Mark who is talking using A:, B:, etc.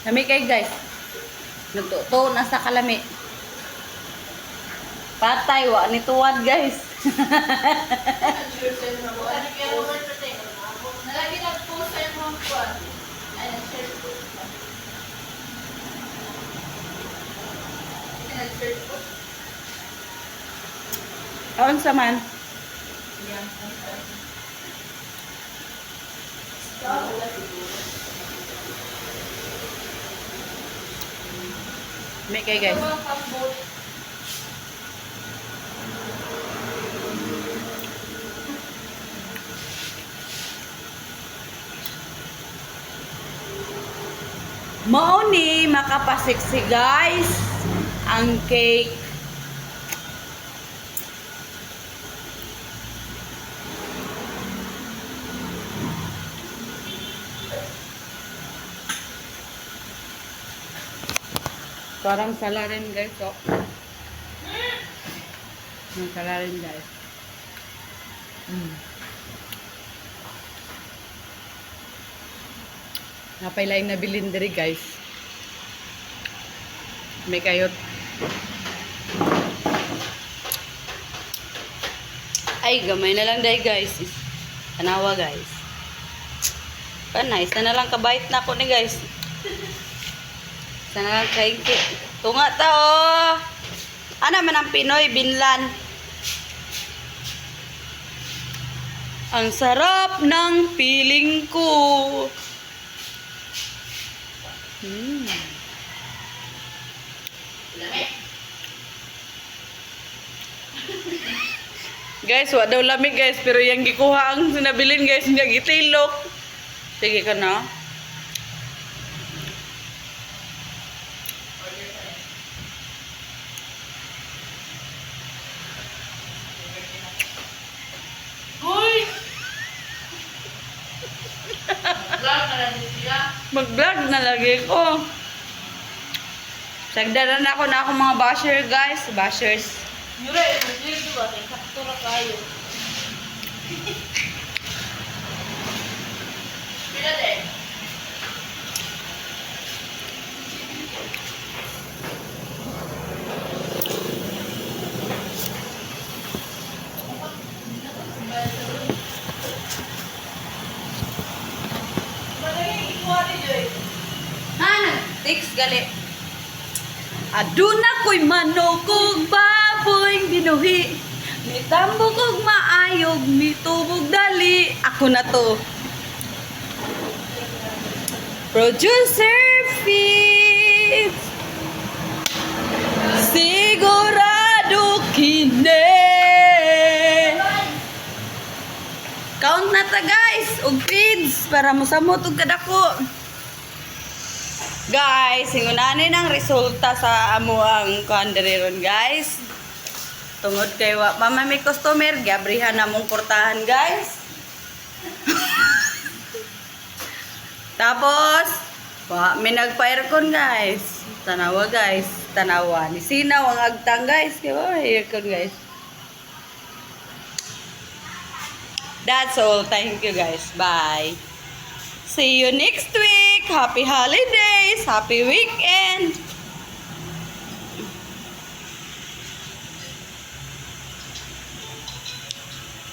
A: Lami kay guys. Nagtuto na sa kalami. Patay, wa ni tuwad guys.
B: Nalagi na po sa mga kwan. Ayan, share po. Nag-share po.
A: Kaon sa man.
B: Yan.
A: Lami kay guys. Mao ni makapasiksi guys ang cake. Parang sala rin guys. Oh. Ang sala rin guys. Napailaing na bilin diri guys. May kayot. Ay, gamay na lang dahil guys. Tanawa guys. Nice. Na lang kabait na ako ni guys. Sana lang kaingki. Tunga ta oh. Ano man ang Pinoy, binlan. Ang sarap ng piling ko. Guys, wa daw lamig guys, pero yung gikuha ang sinabilin guys, niya gitilok. Sige ka na.
B: Hoy! Vlog na lang din sila.
A: Mag-vlog na lagi ko. Sagdaran na ako mga basher guys, bashers.
B: Yura, i-share ito ba? Kaptura kayo. Pila din?
A: Nag-text gali. Aduna ko'y manok kog baboy binuhi. May tambok kog maayog, may tubog dali. Ako na to. Producer Fitz. Sigurado kine. Count na ta guys. Og feeds para mosamot og kadako. Guys, hingunanin ang resulta sa amo ang kuanderiron guys. Tungod kay wa mama may customer, gabrihan na mong portahan guys. Tapos, wa may nagpa-aircon guys. Tanawa guys, tanawa. Ni sinaw ang agtang guys. Kaya aircon guys. That's all. Thank you guys. Bye. See you next week. Happy holidays. Happy weekend.